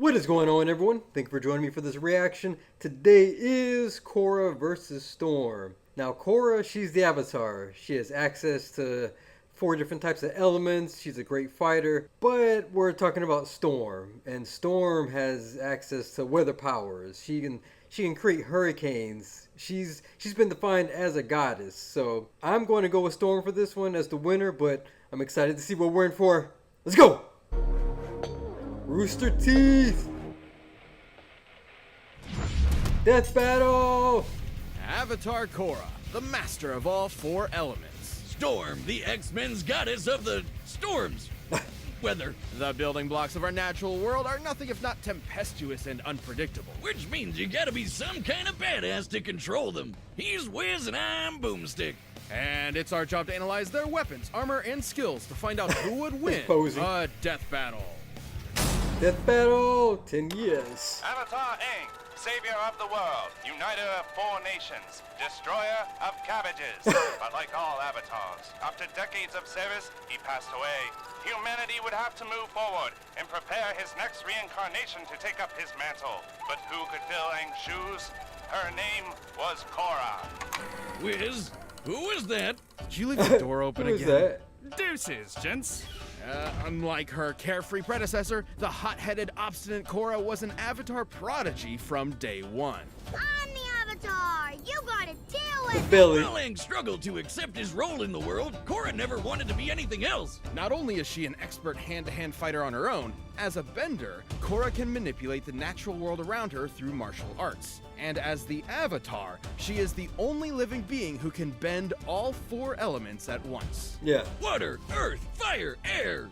What is going on, everyone? Thank you for joining me for this reaction. Today is Korra versus Storm. Now, Korra, she's the Avatar. She has access to 4 different types of elements. She's a great fighter. But we're talking about Storm, and Storm has access to weather powers. She can create hurricanes. She's been defined as a goddess. So I'm going to go with Storm for this one as the winner, but I'm excited to see what we're in for. Let's go! Rooster Teeth! Death Battle! Avatar Korra, the master of all 4 elements. Storm, the X-Men's goddess of the storms. Weather. The building blocks of our natural world are nothing if not tempestuous and unpredictable. Which means you gotta be some kind of badass to control them. He's Wiz and I'm Boomstick. And it's our job to analyze their weapons, armor, and skills to find out who would win Posing. a death battle. Death Battle! 10 years. Avatar Aang, savior of the world, uniter of 4 nations, destroyer of cabbages. But like all avatars, after decades of service, he passed away. Humanity would have to move forward and prepare his next reincarnation to take up his mantle. But who could fill Aang's shoes? Her name was Korra. Wiz, who is that? Did you leave the door open Who is again? that? Deuces, gents. Unlike her carefree predecessor, the hot-headed, obstinate Korra was an Avatar prodigy from day one. I'm the Avatar! You gotta deal with Billy. While Aang struggled to accept his role in the world, Korra never wanted to be anything else. Not only is she an expert hand-to-hand fighter on her own, as a bender, Korra can manipulate the natural world around her through martial arts. And as the Avatar, she is the only living being who can bend all 4 elements at once. Yeah. Water, earth, fire, air.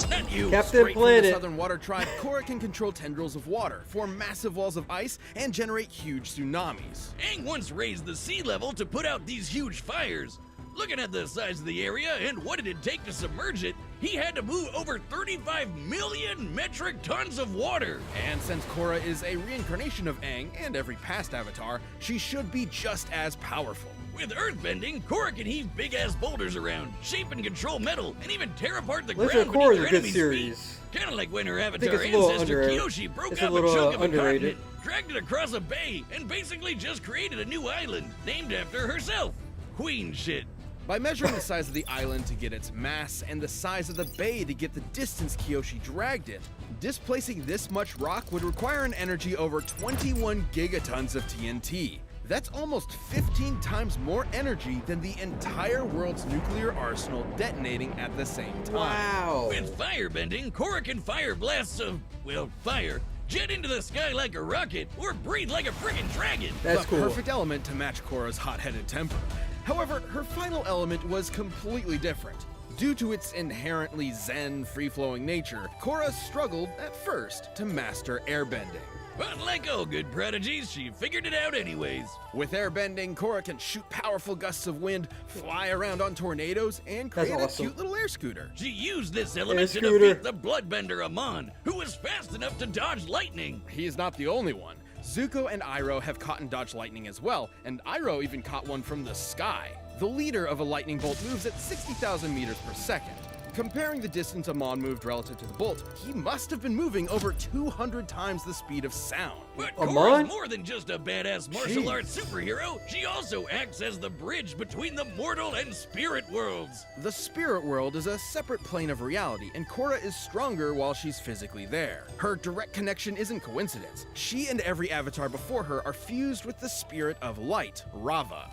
Not you. Captain Straight from the Planet. Southern Water Tribe, Korra can control tendrils of water, form massive walls of ice, and generate huge tsunamis. Aang once raised the sea level to put out these huge fires. Looking at the size of the area and what it'd take to submerge it, he had to move over 35 million metric tons of water. And since Korra is a reincarnation of Aang and every past Avatar, she should be just as powerful. With earthbending, Korra can heave big-ass boulders around, shape and control metal, and even tear apart the Legend of ground Korra beneath is her a good enemy's series. feet. Kinda like when her think Avatar it's a little ancestor underrated. Kyoshi broke It's a up a little, chunk of a underrated. continent, dragged it across a bay, and basically just created a new island, named after herself. Queen shit. By measuring the size of the island to get its mass and the size of the bay to get the distance Kyoshi dragged it, displacing this much rock would require an energy over 21 gigatons of TNT. That's almost 15 times more energy than the entire world's nuclear arsenal detonating at the same time. Wow. With firebending, Korra can fire blasts of, well, fire, jet into the sky like a rocket, or breathe like a friggin' dragon. That's the cool. perfect element to match Korra's hot-headed temper. However, her final element was completely different. Due to its inherently zen, free-flowing nature, Korra struggled at first to master airbending. But like all good prodigies, she figured it out anyways. With airbending, Korra can shoot powerful gusts of wind, fly around on tornadoes, and That's create awesome. a cute little air scooter. She used this element to scooter. defeat the bloodbender Amon, who was fast enough to dodge lightning. He is not the only one. Zuko and Iroh have caught and dodged lightning as well, and Iroh even caught one from the sky. The leader of a lightning bolt moves at 60,000 meters per second. Comparing the distance Amon moved relative to the bolt, he must have been moving over 200 times the speed of sound. But Amon? Korra's more than just a badass martial Jeez. arts superhero. She also acts as the bridge between the mortal and spirit worlds. The spirit world is a separate plane of reality, and Korra is stronger while she's physically there. Her direct connection isn't coincidence. She and every avatar before her are fused with the spirit of light, Rava.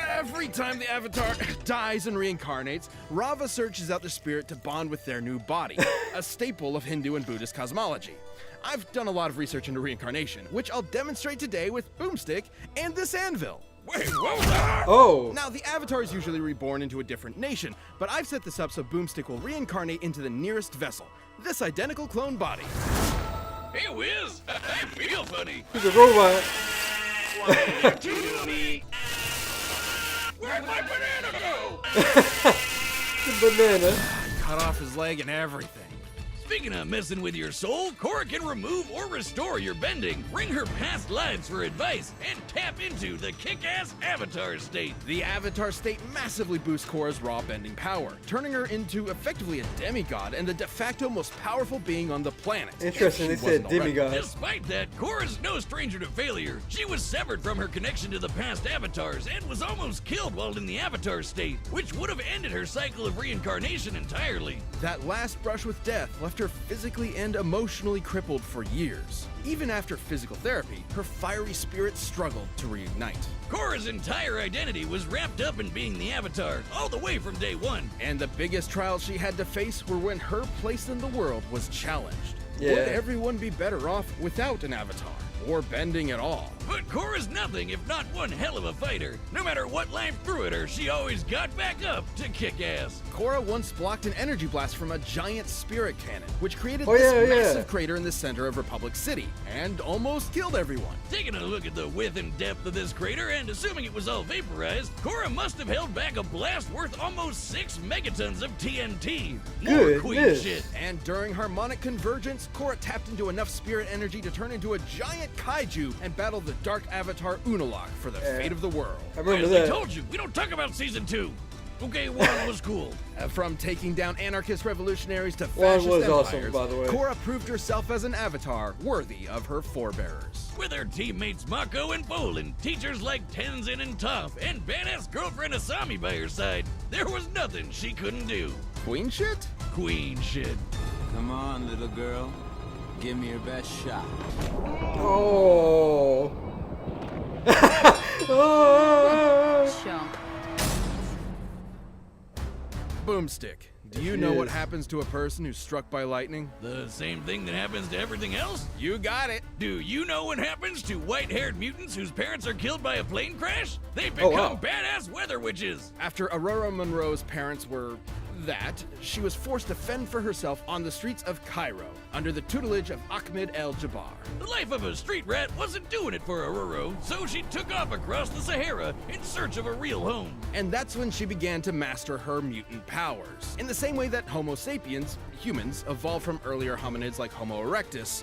Every time the avatar dies and reincarnates, Rava searches out the spirit to bond with their new body, a staple of Hindu and Buddhist cosmology. I've done a lot of research into reincarnation, which I'll demonstrate today with Boomstick and this anvil. Wait, whoa there! Oh. Now, the Avatar is usually reborn into a different nation, but I've set this up so Boomstick will reincarnate into the nearest vessel, this identical clone body. Hey, Wiz, I feel funny. He's a robot. To me. Where'd my banana go? The banana. Cut off his leg and everything. Speaking of messing with your soul, Korra can remove or restore your bending, bring her past lives for advice, and tap into the kick-ass Avatar state. The Avatar state massively boosts Korra's raw bending power, turning her into effectively a demigod and the de facto most powerful being on the planet. Interesting, they if she said wasn't already. demigod. Despite that, Korra's no stranger to failure. She was severed from her connection to the past avatars and was almost killed while in the Avatar state, which would have ended her cycle of reincarnation entirely. That last brush with death left her physically and emotionally crippled for years. Even after physical therapy, her fiery spirit struggled to reignite. Korra's entire identity was wrapped up in being the Avatar, all the way from day one. And the biggest trials she had to face were when her place in the world was challenged. Yeah. Would everyone be better off without an avatar, or bending at all? But Korra's nothing if not one hell of a fighter. No matter what life threw at her, she always got back up to kick ass. Korra once blocked an energy blast from a giant spirit cannon, which created Oh, this yeah. massive crater in the center of Republic City, and almost killed everyone. Taking a look at the width and depth of this crater and assuming it was all vaporized, Korra must have held back a blast worth almost 6 megatons of TNT. More queen Goodness. shit. And during harmonic convergence, Korra tapped into enough spirit energy to turn into a giant kaiju and battle the dark avatar Unalaq for the fate of the world. I remember As that. I told you, we don't talk about season 2. Okay, 1 was cool. From taking down anarchist revolutionaries to One fascist was empires, awesome, by the way. Korra proved herself as an avatar worthy of her forebearers. With her teammates Mako and Bolin, teachers like Tenzin and Toph, and badass girlfriend Asami by her side, there was nothing she couldn't do. Queen shit? Queen shit. Come on, little girl. Give me your best shot. Oh. Oh. Chump. Boomstick. Do you know what happens to a person who's struck by lightning? The same thing that happens to everything else? You got it. Do you know what happens to white-haired mutants whose parents are killed by a plane crash? They Oh, become wow. badass weather witches. After Aurora Monroe's parents were she was forced to fend for herself on the streets of Cairo under the tutelage of Ahmed El-Jabbar. The life of a street rat wasn't doing it for Aurora, so she took off across the Sahara in search of a real home. And that's when she began to master her mutant powers. In the same way that Homo sapiens, humans, evolved from earlier hominids like Homo erectus.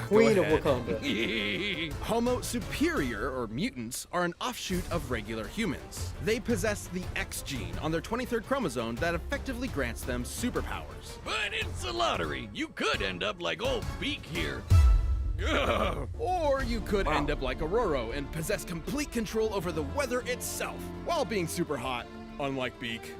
Queen of ahead. Wakanda. Homo superior, or mutants, are an offshoot of regular humans. They possess the X gene on their 23rd chromosome that effectively grants them superpowers. But it's a lottery. You could end up like old Beak here. Ugh. Or you could end up like Aurora and possess complete control over the weather itself, while being super hot, unlike Beak.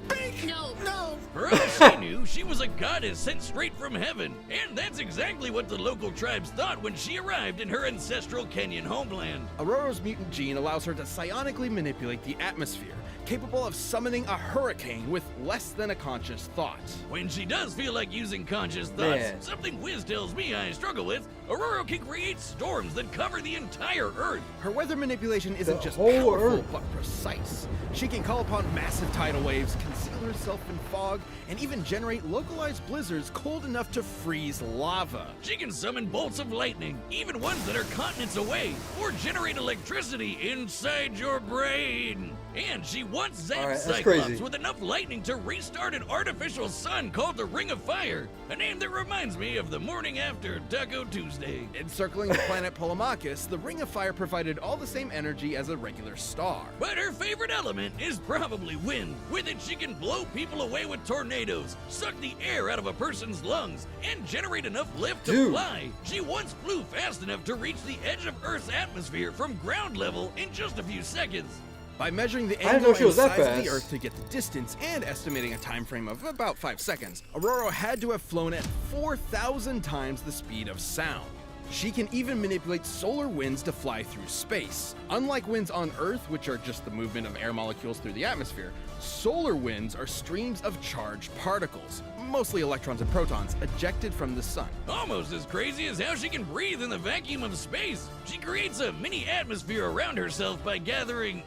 For all she knew, she was a goddess sent straight from heaven. And that's exactly what the local tribes thought when she arrived in her ancestral Kenyan homeland. Aurora's mutant gene allows her to psionically manipulate the atmosphere, capable of summoning a hurricane with less than a conscious thought. When she does feel like using conscious thoughts, Man. something Wiz tells me I struggle with, Aurora can create storms that cover the entire Earth. Her weather manipulation isn't The just whole powerful, Earth. but precise. She can call upon massive tidal waves, conceal herself in fog, and even generate localized blizzards cold enough to freeze lava. She can summon bolts of lightning, even ones that are continents away, or generate electricity inside your brain. And she once zapped Alright, that's Cyclops crazy. with enough lightning to restart an artificial sun called the Ring of Fire, a name that reminds me of the morning after Taco Tuesday. Encircling the planet Polemarchus, the Ring of Fire provided all the same energy as a regular star. But her favorite element is probably wind. With it, she can blow people away with tornadoes, suck the air out of a person's lungs, and generate enough lift to Dude. fly. She once flew fast enough to reach the edge of Earth's atmosphere from ground level in just a few seconds. By measuring the I didn't know angle she and was that size of the fast. Earth to get the distance and estimating a time frame of about 5 seconds, Aurora had to have flown at 4,000 times the speed of sound. She can even manipulate solar winds to fly through space. Unlike winds on Earth, which are just the movement of air molecules through the atmosphere, solar winds are streams of charged particles, mostly electrons and protons, ejected from the sun. Almost as crazy as how she can breathe in the vacuum of space. She creates a mini atmosphere around herself by gathering,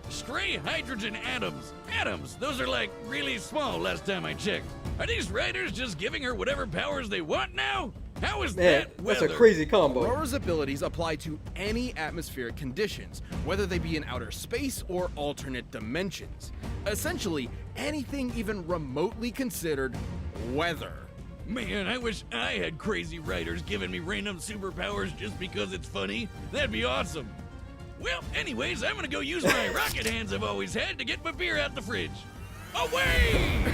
stray hydrogen atoms. Atoms, those are like really small last time I checked. Are these writers just giving her whatever powers they want now? How is Man, that that's weather? a crazy combo. Aurora's abilities apply to any atmospheric conditions, whether they be in outer space or alternate dimensions. Essentially, anything even remotely considered weather. Man, I wish I had crazy writers giving me random superpowers just because it's funny. That'd be awesome. Well, anyways, I'm gonna go use my rocket hands I've always had to get my beer out the fridge. Away!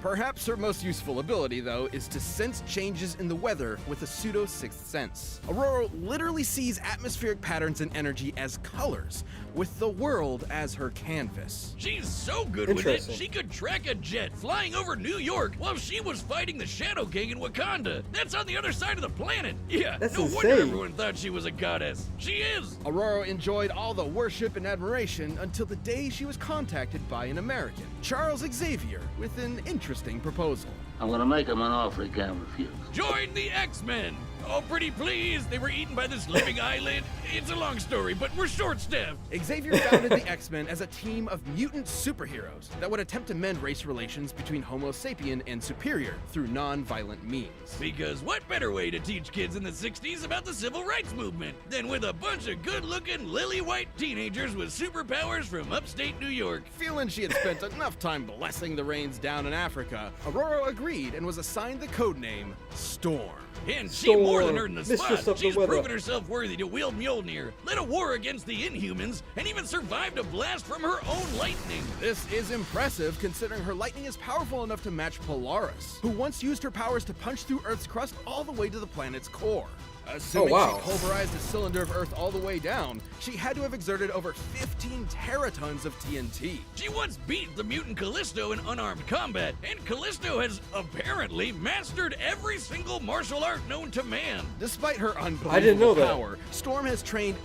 Perhaps her most useful ability, though, is to sense changes in the weather with a pseudo-sixth sense. Aurora literally sees atmospheric patterns and energy as colors, with the world as her canvas. She's so good with it, she could track a jet flying over New York while she was fighting the Shadow King in Wakanda. That's on the other side of the planet. Yeah, that's no insane. wonder everyone thought she was a goddess. She is. Aurora enjoyed all the worship and admiration until the day she was contacted by an American, Charles Xavier, with an interesting proposal. I'm gonna make him an offer he can't refuse. Join the X-Men! Oh, pretty please, they were eaten by this living eyelid. It's a long story, but we're short-staffed. Xavier founded the X-Men as a team of mutant superheroes that would attempt to mend race relations between Homo sapien and Superior through non-violent means. Because what better way to teach kids in the 60s about the civil rights movement than with a bunch of good-looking, lily-white teenagers with superpowers from upstate New York? Feeling she had spent enough time blessing the rains down in Africa, Aurora agreed and was assigned the codename Storm. And she more than earned the Mistress spot. of the She's weather. proven herself worthy to wield Mjolnir, led a war against the Inhumans, and even survived a blast from her own lightning. This is impressive considering her lightning is powerful enough to match Polaris, who once used her powers to punch through Earth's crust all the way to the planet's core. Assuming wow. she pulverized a cylinder of Earth all the way down, she had to have exerted over 15 teratons of TNT. She once beat the mutant Callisto in unarmed combat, and Callisto has apparently mastered every single martial art known to man. Despite her unbelievable I didn't know that. power, Storm has trained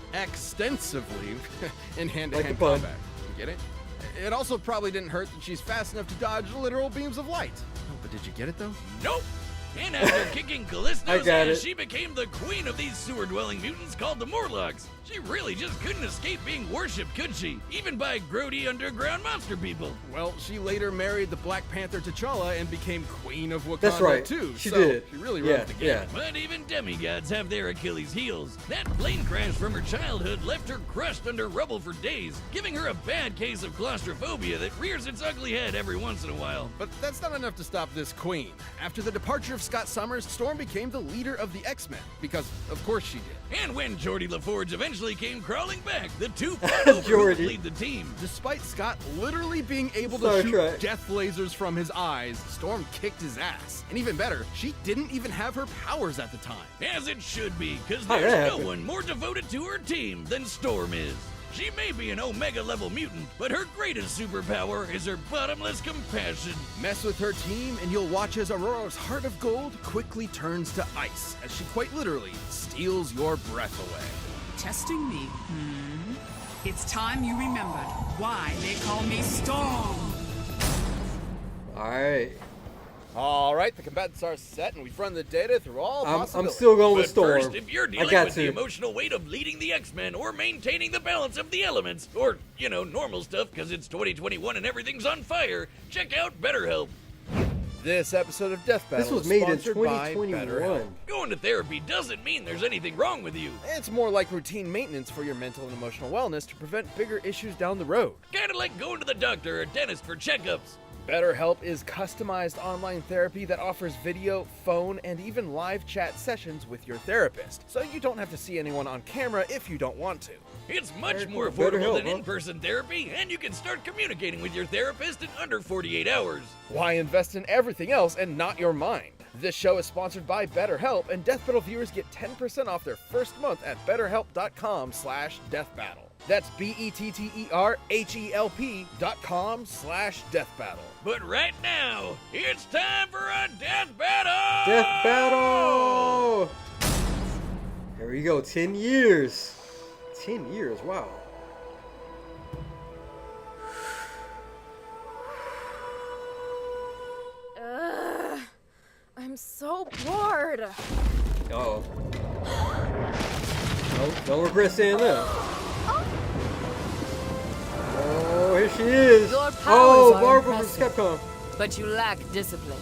extensively in hand-to-hand Like the pun. combat. You get it? It also probably didn't hurt that she's fast enough to dodge literal beams of light. Oh, but did you get it though? Nope. And after kicking Callisto's got ass, it. she became the queen of these sewer-dwelling mutants called the Morlocks. She really just couldn't escape being worshipped, could she? Even by grody underground monster people. Well, she later married the Black Panther T'Challa and became Queen of Wakanda That's right. too. She so did. She really Yeah, runs the game. yeah. But even demigods have their Achilles heels. That plane crash from her childhood left her crushed under rubble for days, giving her a bad case of claustrophobia that rears its ugly head every once in a while. But that's not enough to stop this queen. After the departure of Scott Summers, Storm became the leader of the X-Men, because of course she did. And when Geordie LaForge eventually came crawling back, the two fought over who would Geordie. lead the team. Despite Scott literally being able Star to shoot Trek. death lasers from his eyes, Storm kicked his ass. And even better, she didn't even have her powers at the time. As it should be, because How did that there's no happen? one more devoted to her team than Storm is. She may be an Omega-level mutant, but her greatest superpower is her bottomless compassion. Mess with her team, and you'll watch as Aurora's heart of gold quickly turns to ice, as she quite literally steals your breath away. Testing me, It's time you remembered why they call me Storm. Alright. All right, the combatants are set, and we've run the data through all I'm possibilities. still going with But Storm. first, if you're I dealing got with to. the emotional weight of leading the X-Men or maintaining the balance of the elements, or, normal stuff because it's 2021 and everything's on fire, check out BetterHelp. This episode of Death Battle This was is made in sponsored by 2021. BetterHelp. Going to therapy doesn't mean there's anything wrong with you. It's more like routine maintenance for your mental and emotional wellness to prevent bigger issues down the road. Kinda like going to the doctor or dentist for checkups. BetterHelp is customized online therapy that offers video, phone, and even live chat sessions with your therapist, so you don't have to see anyone on camera if you don't want to. It's much Very more cool. affordable BetterHelp, than huh? in-person therapy, and you can start communicating with your therapist in under 48 hours. Why invest in everything else and not your mind? This show is sponsored by BetterHelp, and Death Battle viewers get 10% off their first month at betterhelp.com/deathbattle. That's BetterHelp.com/deathbattle. But right now, it's time for a death battle! Death battle! Here we go, 10 years. 10 years, wow. I'm so bored. Uh-oh. Don't regret saying that. Oh, here she is. Your powers Oh, are Barbara from impressive. Capcom. But you lack discipline.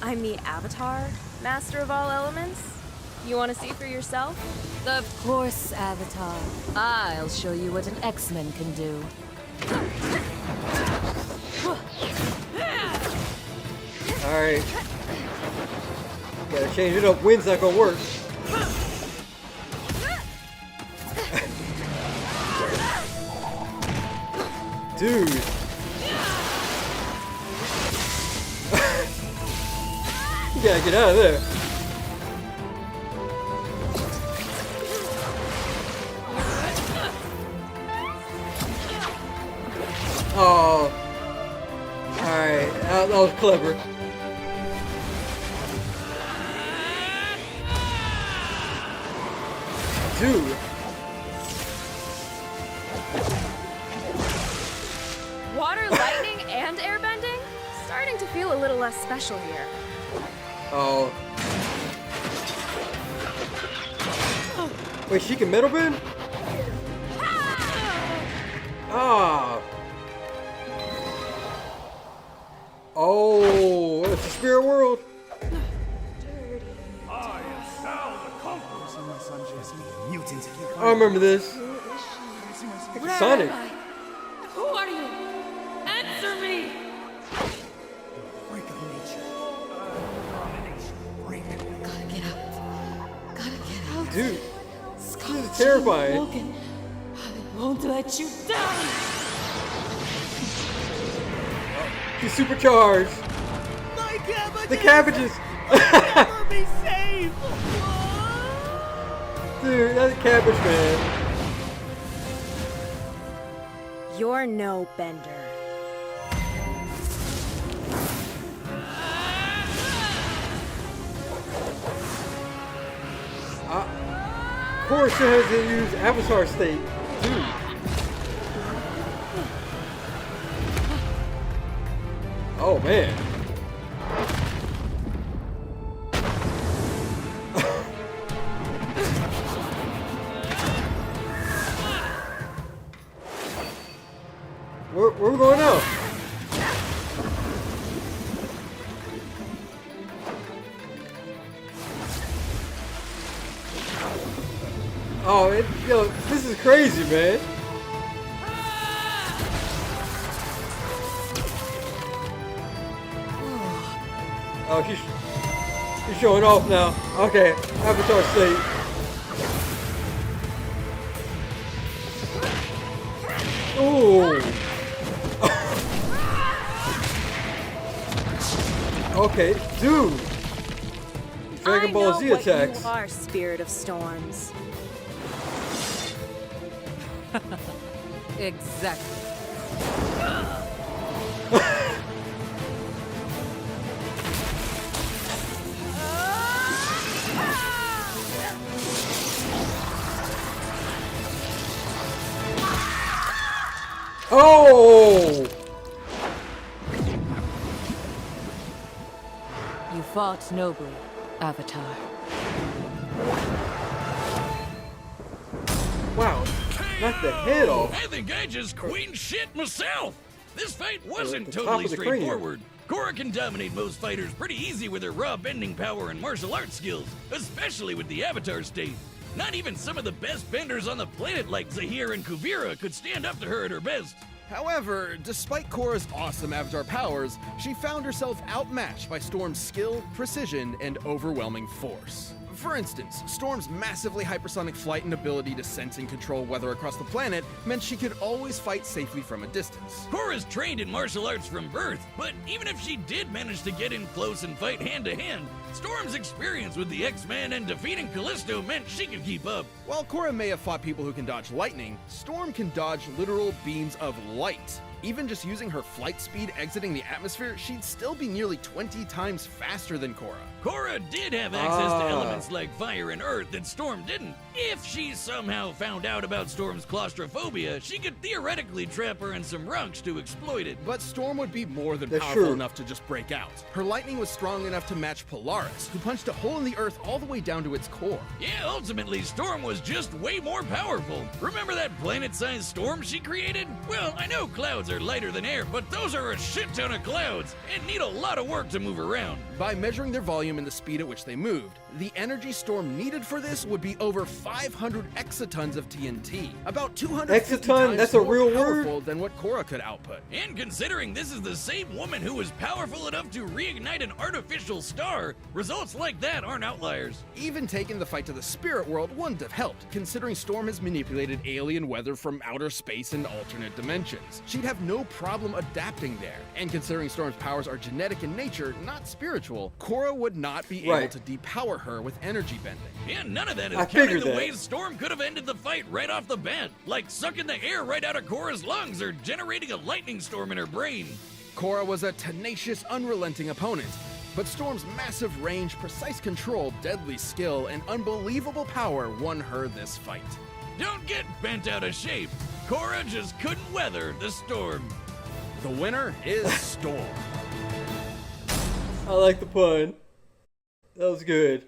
I'm the Avatar, master of all elements. You want to see for yourself? Of course, Avatar. I'll show you what an X-Men can do. Alright. Gotta change it up. Wind's not gonna work. Dude. You gotta get out of there. Oh. Alright, that was clever. Dude. Water, lightning, and airbending? Starting to feel a little less special here. Oh. Wait, she can metal bend? Ah. Oh, it's the spirit world. I remember this. It's Sonic. Who are you? Answer me! Gotta get out. Gotta get out. Dude, this is terrifying. Logan, I won't let you down. She's supercharged. The cabbages. Never be safe. Dude, that's a cabbage man. You're no bender. Korra still has to use Avatar State. Dude. Oh man. Where we going now? Oh, yo, this is crazy, man. Oh, he's showing off now. Okay, Avatar State. Ooh. Okay, dude. Dragon Ball Z attacks. You are, Spirit of Storms. Exactly. Oh! You fought nobly, Avatar. Wow, knocked the head off. I think I just queen shit myself. This fight wasn't at the top totally of the cranium. straightforward. Korra can dominate most fighters pretty easy with her raw bending power and martial arts skills, especially with the Avatar state. Not even some of the best benders on the planet like Zahir and Kuvira could stand up to her at her best. However, despite Korra's awesome Avatar powers, she found herself outmatched by Storm's skill, precision, and overwhelming force. For instance, Storm's massively hypersonic flight and ability to sense and control weather across the planet meant she could always fight safely from a distance. Korra's trained in martial arts from birth, but even if she did manage to get in close and fight hand to hand, Storm's experience with the X-Men and defeating Callisto meant she could keep up. While Korra may have fought people who can dodge lightning, Storm can dodge literal beams of light. Even just using her flight speed exiting the atmosphere, she'd still be nearly 20 times faster than Korra. Korra did have access to elements like fire and earth that Storm didn't. If she somehow found out about Storm's claustrophobia, she could theoretically trap her in some rocks to exploit it. But Storm would be more than That's powerful true. enough to just break out. Her lightning was strong enough to match Polaris, who punched a hole in the earth all the way down to its core. Yeah, ultimately, Storm was just way more powerful. Remember that planet-sized storm she created? Well, I know clouds are lighter than air, but those are a shit ton of clouds and need a lot of work to move around. By measuring their volume and the speed at which they moved, the energy storm needed for this would be over 500 exatons of TNT, about 250 Exaton? times That's a more real powerful word? than what Korra could output. And considering this is the same woman who was powerful enough to reignite an artificial star, results like that aren't outliers. Even taking the fight to the spirit world wouldn't have helped, considering Storm has manipulated alien weather from outer space and alternate dimensions. She'd have no problem adapting there. And considering Storm's powers are genetic in nature, not spiritual, Korra would not be able to depower her with energy bending. And none of that is I counting figured the that. ways Storm could have ended the fight right off the bat, like sucking the air right out of Korra's lungs or generating a lightning storm in her brain. Korra was a tenacious, unrelenting opponent, but Storm's massive range, precise control, deadly skill, and unbelievable power won her this fight. Don't get bent out of shape. Korra just couldn't weather the storm. The winner is Storm. I like the pun. That was good.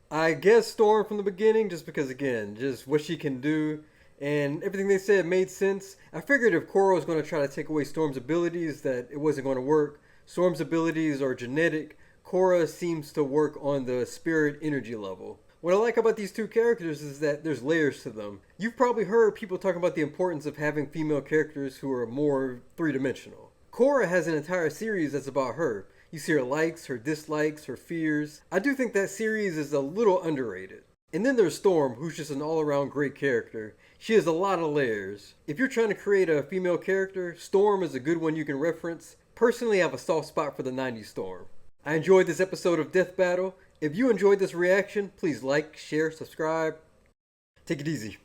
I guess Storm from the beginning, just because, again, just what she can do, and everything they said made sense. I figured if Korra was going to try to take away Storm's abilities, that it wasn't going to work. Storm's abilities are genetic. Korra seems to work on the spirit energy level. What I like about these two characters is that there's layers to them. You've probably heard people talking about the importance of having female characters who are more three-dimensional. Korra has an entire series that's about her. You see her likes, her dislikes, her fears. I do think that series is a little underrated. And then there's Storm, who's just an all-around great character. She has a lot of layers. If you're trying to create a female character, Storm is a good one you can reference. Personally, I have a soft spot for the 90s Storm. I enjoyed this episode of Death Battle. If you enjoyed this reaction, please like, share, subscribe. Take it easy.